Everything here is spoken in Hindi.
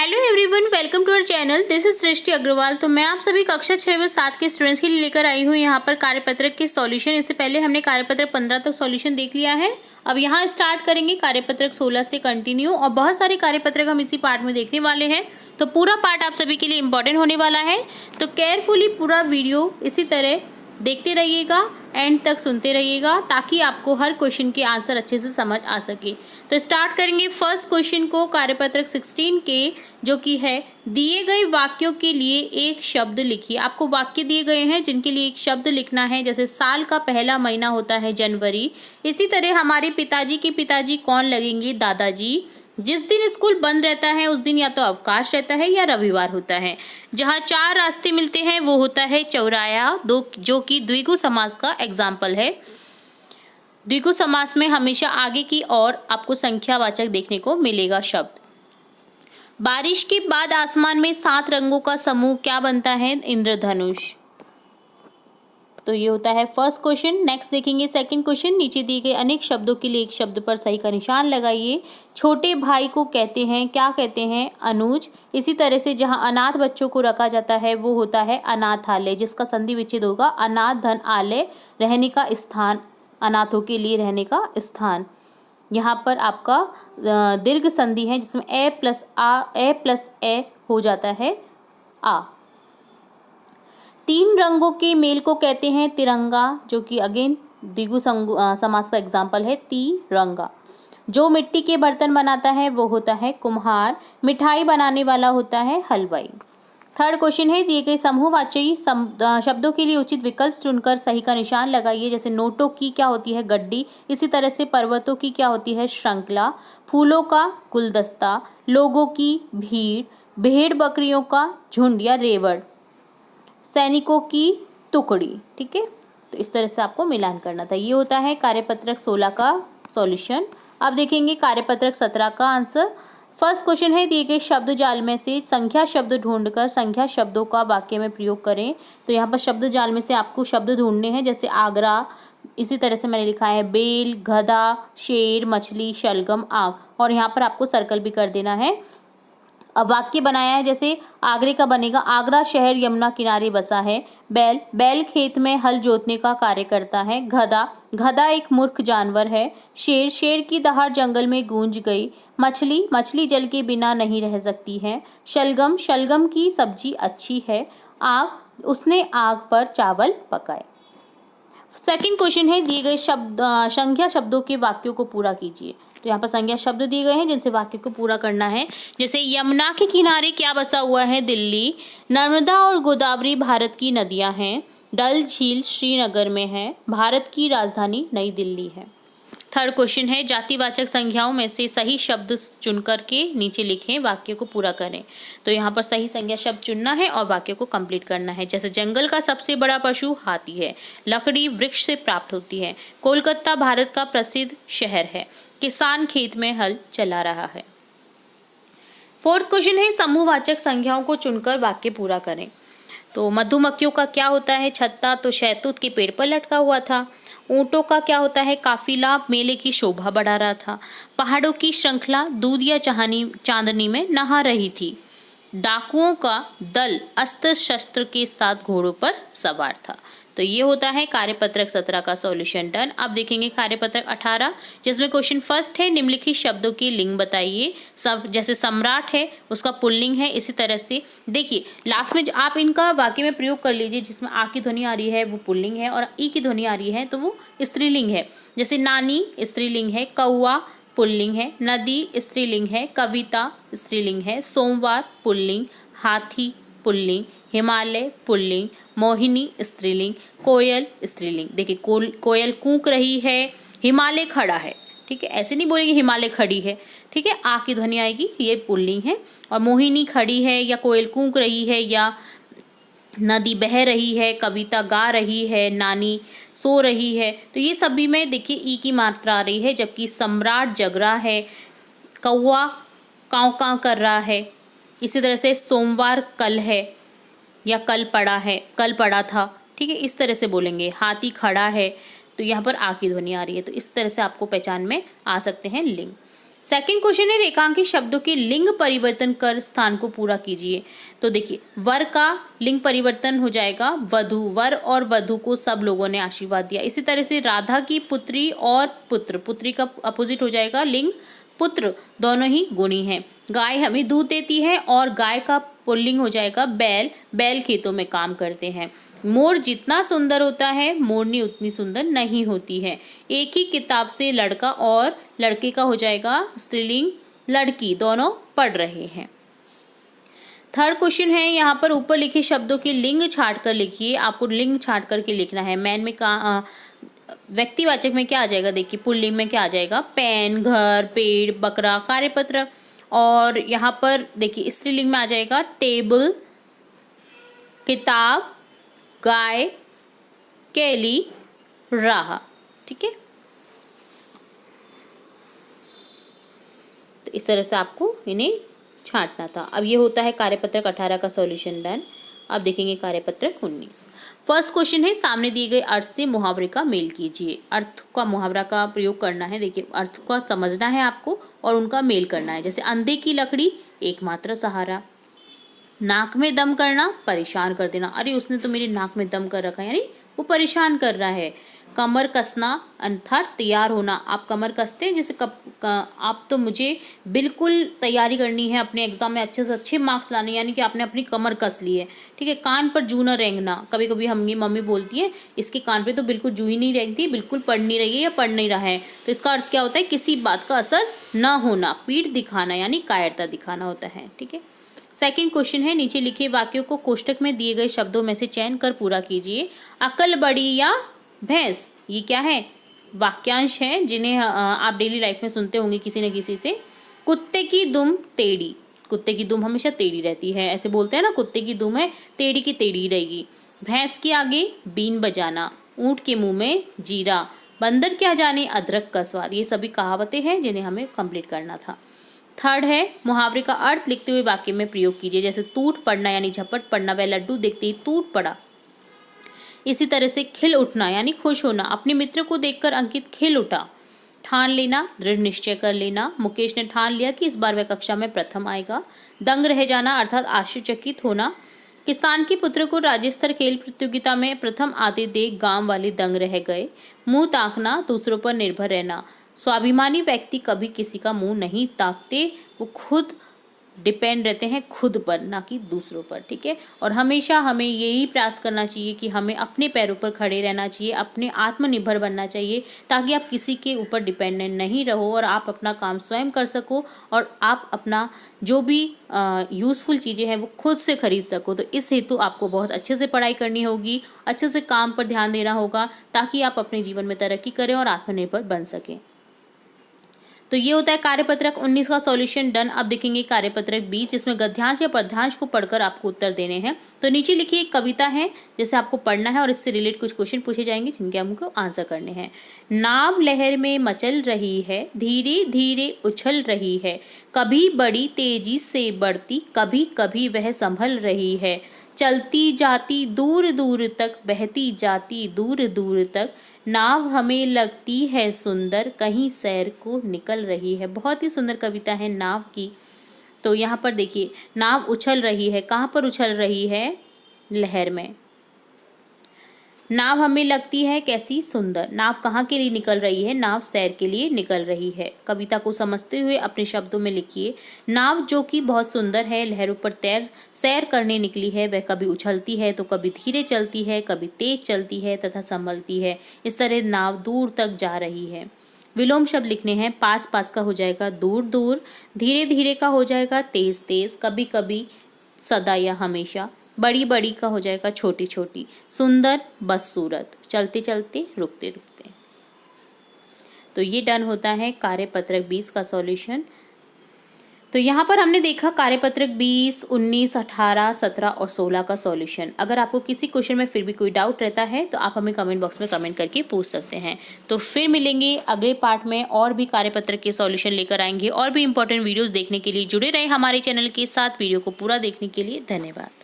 Hello everyone, welcome to our channel. This is Srishti Agarwal. तो मैं आप सभी कक्षा 6 व 7 के स्टूडेंट्स के लिए लेकर आई हूँ यहाँ पर कार्यपत्रक के सॉल्यूशन। इससे पहले हमने कार्यपत्रक 15 तक सॉल्यूशन देख लिया है। अब यहाँ स्टार्ट करेंगे कार्यपत्रक 16 से कंटिन्यू, और बहुत सारे कार्यपत्रक हम इसी पार्ट में देखने वाले हैं। तो पूरा पार्ट आप सभी के लिए इम्पोर्टेंट होने वाला है, तो केयरफुली पूरा वीडियो इसी तरह देखते रहिएगा, एंड तक सुनते रहिएगा, ताकि आपको हर क्वेश्चन के आंसर अच्छे से समझ आ सके। तो स्टार्ट करेंगे फर्स्ट क्वेश्चन को कार्यपत्रक 16 के, जो कि है दिए गए वाक्यों के लिए एक शब्द लिखिए। आपको वाक्य दिए गए हैं जिनके लिए एक शब्द लिखना है। जैसे साल का पहला महीना होता है जनवरी, इसी तरह हमारे पिताजी के पिताजी कौन लगेंगे? दादाजी। जिस दिन स्कूल बंद रहता है उस दिन या तो अवकाश रहता है या रविवार होता है। जहाँ 4 रास्ते मिलते हैं वो होता है चौराया, जो कि द्विगु समास का एग्जाम्पल है। द्विगु समास में हमेशा आगे की ओर आपको संख्यावाचक देखने को मिलेगा शब्द। बारिश के बाद आसमान में 7 रंगों का समूह क्या बनता है? इंद्रधनुष। तो ये होता है फर्स्ट क्वेश्चन। नेक्स्ट देखेंगे सेकंड क्वेश्चन। नीचे दिए गए अनेक शब्दों के लिए एक शब्द पर सही का निशान लगाइए। छोटे भाई को कहते हैं, क्या कहते हैं? अनुज। इसी तरह से जहां अनाथ बच्चों को रखा जाता है वो होता है अनाथालय, जिसका संधि विच्छेद होगा अनाथ धन आलय, रहने का स्थान, अनाथों के लिए रहने का स्थान। यहाँ पर आपका दीर्घ संधि है जिसमें ए प्लस ए हो जाता है आ। 3 रंगों के मेल को कहते हैं तिरंगा, जो कि अगेन द्विगु समास का एग्जाम्पल है तिरंगा। जो मिट्टी के बर्तन बनाता है वो होता है कुम्हार। मिठाई बनाने वाला होता है हलवाई। थर्ड क्वेश्चन है दिए गए समूहवाची शब्दों के लिए उचित विकल्प चुनकर सही का निशान लगाइए। जैसे नोटों की क्या होती है? गड्डी। इसी तरह से पर्वतों की क्या होती है? श्रृंखला। फूलों का गुलदस्ता। लोगों की भीड़। भेड़ बकरियों का झुंड या रेवड़। सैनिकों की टुकड़ी। ठीक है, तो इस तरह से आपको मिलान करना था। ये होता है कार्यपत्रक 16 का सॉल्यूशन। अब देखेंगे कार्यपत्रक 17 का आंसर। फर्स्ट क्वेश्चन है दिए गए शब्द जाल में से संख्या शब्द ढूंढकर संख्या शब्दों का वाक्य में प्रयोग करें। तो यहाँ पर शब्द जाल में से आपको शब्द ढूंढने हैं। जैसे आगरा, इसी तरह से मैंने लिखा है बेल, गधा, शेर, मछली, शलगम, आग, और यहाँ पर आपको सर्कल भी कर देना है। अब वाक्य बनाया है, जैसे आगरे का बनेगा आगरा शहर यमुना किनारे बसा है। बैल खेत में हल जोतने का कार्य करता है। गधा एक मूर्ख जानवर है। शेर की दहाड़ जंगल में गूंज गई। मछली जल के बिना नहीं रह सकती है। शलगम की सब्जी अच्छी है। आग, उसने आग पर चावल पकाए। सेकंड क्वेश्चन है दिए गए संख्या शब्दों के वाक्यों को पूरा कीजिए। तो यहाँ पर संज्ञा शब्द दिए गए हैं जिनसे वाक्य को पूरा करना है। जैसे यमुना के किनारे क्या बसा हुआ है? दिल्ली। नर्मदा और गोदावरी भारत की नदियां हैं। डल झील श्रीनगर में है। भारत की राजधानी नई दिल्ली है। थर्ड क्वेश्चन है जातिवाचक संज्ञाओं में से सही शब्द चुनकर के नीचे लिखें, वाक्य को पूरा करें। तो यहाँ पर सही संज्ञा शब्द चुनना है और वाक्य को कंप्लीट करना है। जैसे जंगल का सबसे बड़ा पशु हाथी है। लकड़ी वृक्ष से प्राप्त होती है। कोलकाता भारत का प्रसिद्ध शहर है। किसान खेत में हल चला रहा है। फोर्थ क्वेश्चन है समूहवाचक संज्ञाओं को चुनकर वाक्य पूरा करें। तो मधुमक्खियों का क्या होता है? छत्ता, तो शहतूत के पेड़ पर लटका हुआ था। ऊंटों का क्या होता है? काफिला मेले की शोभा बढ़ा रहा था। पहाड़ों की श्रृंखला दूध या चांदनी में नहा रही थी। डाकुओं का दल अस्त्र शस्त्र के साथ घोड़ों पर सवार था। तो ये होता है कार्यपत्रक 17 का सॉल्यूशन डन। अब देखेंगे कार्यपत्रक 18, जिसमें क्वेश्चन फर्स्ट है निम्नलिखित शब्दों के लिंग बताइए। सब जैसे सम्राट है उसका पुल्लिंग है। इसी तरह से देखिए लास्ट में आप इनका वाक्य में प्रयोग कर लीजिए। जिसमें आ की ध्वनि आ रही है वो पुल्लिंग है, और ई की ध्वनि आ रही है तो वो स्त्रीलिंग है। जैसे नानी स्त्रीलिंग है। कौआ पुल्लिंग है। नदी स्त्रीलिंग है। कविता स्त्रीलिंग है। सोमवार पुल्लिंग। हाथी पुल्लिंग। हिमालय पुल्लिंग। मोहिनी स्त्रीलिंग। कोयल स्त्रीलिंग। देखिए कोयल कूक रही है। हिमालय खड़ा है। ठीक है, ऐसे नहीं बोलेंगे हिमालय खड़ी है। ठीक है, आ की ध्वनि आएगी, ये पुल्लिंग है। और मोहिनी खड़ी है, या कोयल कूक रही है, या नदी बह रही है, कविता गा रही है, नानी सो रही है। तो ये सभी में देखिए ई की मात्रा आ रही है। जबकि सम्राट जग रहा है। कौआ काँव काँव कर रहा है। इसी तरह से सोमवार कल है, या कल पड़ा था। ठीक है, इस तरह से बोलेंगे। हाथी खड़ा है, तो यहाँ पर आ की ध्वनि आ रही है। तो इस तरह से आपको पहचान में आ सकते हैं लिंग। सेकंड क्वेश्चन है रेखांकित शब्दों के लिंग परिवर्तन कर स्थान को पूरा कीजिए। तो देखिए वर का लिंग परिवर्तन हो जाएगा वधु, वर और वधु को सब लोगों ने आशीर्वाद दिया। इसी तरह से राधा की पुत्री और पुत्र, पुत्री का अपोजिट हो जाएगा लिंग पुत्र, दोनों ही गुणी हैं। गाय हमें दूध देती है और गाय का पुल्लिंग हो जाएगा बैल, बैल खेतों में काम करते हैं। मोर जितना सुंदर होता है मोरनी उतनी सुंदर नहीं होती है। एक ही किताब से लड़का और लड़के का हो जाएगा स्त्रीलिंग लड़की, दोनों पढ़ रहे हैं। थर्ड क्वेश्चन है यहाँ पर ऊपर लिखे शब्दों के लिंग छाट कर लिखिए। आपको लिंग छाट करके लिखना है। मैन में व्यक्तिवाचक में क्या आ जाएगा, देखिए पुल्लिंग में क्या आ जाएगा, पेन, घर, पेड़, बकरा, कार्यपत्र। और यहाँ पर देखिए स्त्रीलिंग में आ जाएगा टेबल, किताब, गाय, केली, राह। ठीक है, तो इस तरह से आपको इन्हें छांटना था। अब ये होता है कार्यपत्रक 18 का सॉल्यूशन डन। अब देखेंगे कार्यपत्रक 19। फर्स्ट क्वेश्चन है सामने दिए गए अर्थ से मुहावरे का मेल कीजिए। अर्थ का मुहावरा का प्रयोग करना है। देखिए अर्थ का समझना है आपको और उनका मेल करना है। जैसे अंधे की लकड़ी एकमात्र सहारा, नाक में दम करना परेशान कर देना, अरे उसने तो मेरी नाक में दम कर रखा है, यानी वो परेशान कर रहा है। कमर कसना अर्थात तैयार होना, आप कमर कसते हैं जैसे आप तो मुझे बिल्कुल तैयारी करनी है अपने एग्जाम में अच्छे से अच्छे मार्क्स लाने, यानी कि आपने अपनी कमर कस ली है। ठीक है, कान पर जू न रेंगना, कभी कभी हम मम्मी बोलती है इसके कान पे तो बिल्कुल जू ही नहीं रेंगती, बिल्कुल पढ़ नहीं रही है या पढ़ नहीं रहा है, तो इसका अर्थ क्या होता है, किसी बात का असर न होना, पीठ दिखाना यानी कायरता दिखाना होता है। ठीक है, सेकंड क्वेश्चन है नीचे लिखे वाक्यों को कोष्टक में दिए गए शब्दों में से चयन कर पूरा कीजिए। अकल बड़ी या भैंस, ये क्या है, वाक्यांश है जिन्हें आप डेली लाइफ में सुनते होंगे किसी न किसी से। कुत्ते की दुम टेढ़ी, कुत्ते की दुम हमेशा टेढ़ी रहती है, ऐसे बोलते हैं ना, कुत्ते की दुम है टेढ़ी की टेढ़ी रहेगी। भैंस के आगे बीन बजाना, ऊंट के मुंह में जीरा, बंदर क्या जाने अदरक का स्वाद। ये सभी कहावतें हैं जिन्हें हमें कंप्लीट करना था। थर्ड है मुहावरे का अर्थ लिखते हुए वाक्य में प्रयोग कीजिए। जैसे टूट पड़ना यानी झपट पड़ना, वह लड्डू देखते ही टूट पड़ा। इसी तरह से खिल उठना यानी खुश होना, अपने मित्र को देखकर अंकित खिल उठा। ठान लेना, दृढ़ निश्चय कर लेना, मुकेश ने ठान लिया कि इस बार वह कक्षा में प्रथम आएगा। दंग रह जाना अर्थात आश्चर्यचकित होना। किसान के पुत्र को राज्य स्तर खेल प्रतियोगिता में प्रथम आते देख गांव वाले दंग रह गए। मुंह ताकना, दूसरों पर निर्भर रहना। स्वाभिमानी व्यक्ति कभी किसी का मुंह नहीं ताकते, वो खुद डिपेंड रहते हैं खुद पर, ना कि दूसरों पर। ठीक है, और हमेशा हमें यही प्रयास करना चाहिए कि हमें अपने पैरों पर खड़े रहना चाहिए, अपने आत्मनिर्भर बनना चाहिए, ताकि आप किसी के ऊपर डिपेंडेंट नहीं रहो और आप अपना काम स्वयं कर सको और आप अपना जो भी यूज़फुल चीज़ें हैं वो खुद से खरीद सको। तो इस हेतु आपको बहुत अच्छे से पढ़ाई करनी होगी, अच्छे से काम पर ध्यान देना होगा, ताकि आप अपने जीवन में तरक्की करें और आत्मनिर्भर बन सकें। तो ये होता है कार्यपत्रक 19 का सॉल्यूशन डन। अब देखेंगे कार्यपत्रक 20, जिसमें गद्यांश या पद्यांश को पढ़कर आपको उत्तर देने हैं। तो नीचे लिखिए एक कविता है जैसे आपको पढ़ना है और इससे रिलेटेड कुछ क्वेश्चन पूछे जाएंगे जिनके हमको आंसर करने हैं। नाव लहर में मचल रही है, धीरे धीरे उछल रही है, कभी बड़ी तेजी से बढ़ती, कभी कभी वह संभल रही है, चलती जाती दूर दूर तक, बहती जाती दूर दूर तक, नाव हमें लगती है सुंदर, कहीं सैर को निकल रही है। बहुत ही सुंदर कविता है नाव की। तो यहाँ पर देखिए नाव उछल रही है, कहाँ पर उछल रही है, लहर में। नाव हमें लगती है कैसी सुंदर, नाव कहाँ के लिए निकल रही है, नाव सैर के लिए निकल रही है। कविता को समझते हुए अपने शब्दों में लिखिए। नाव जो कि बहुत सुंदर है, लहरों पर सैर करने निकली है, वह कभी उछलती है तो कभी धीरे चलती है, कभी तेज चलती है तथा संभलती है। इस तरह नाव दूर तक जा रही है। विलोम शब्द लिखने हैं। पास पास का हो जाएगा दूर दूर, धीरे धीरे का हो जाएगा तेज तेज, कभी कभी सदा या हमेशा, बड़ी बड़ी का हो जाएगा छोटी छोटी, सुंदर बदसूरत, चलते चलते रुकते रुकते। तो ये डन होता है कार्यपत्रक 20 का सॉल्यूशन। तो यहाँ पर हमने देखा कार्यपत्रक 20, 19, 18, 17 और 16 का सॉल्यूशन। अगर आपको किसी क्वेश्चन में फिर भी कोई डाउट रहता है तो आप हमें कमेंट बॉक्स में कमेंट करके पूछ सकते हैं। तो फिर मिलेंगे अगले पार्ट में, और भी कार्यपत्रक के सॉल्यूशन लेकर आएंगे। और भी इंपॉर्टेंट वीडियोस देखने के लिए जुड़े रहे हमारे चैनल के साथ। वीडियो को पूरा देखने के लिए धन्यवाद।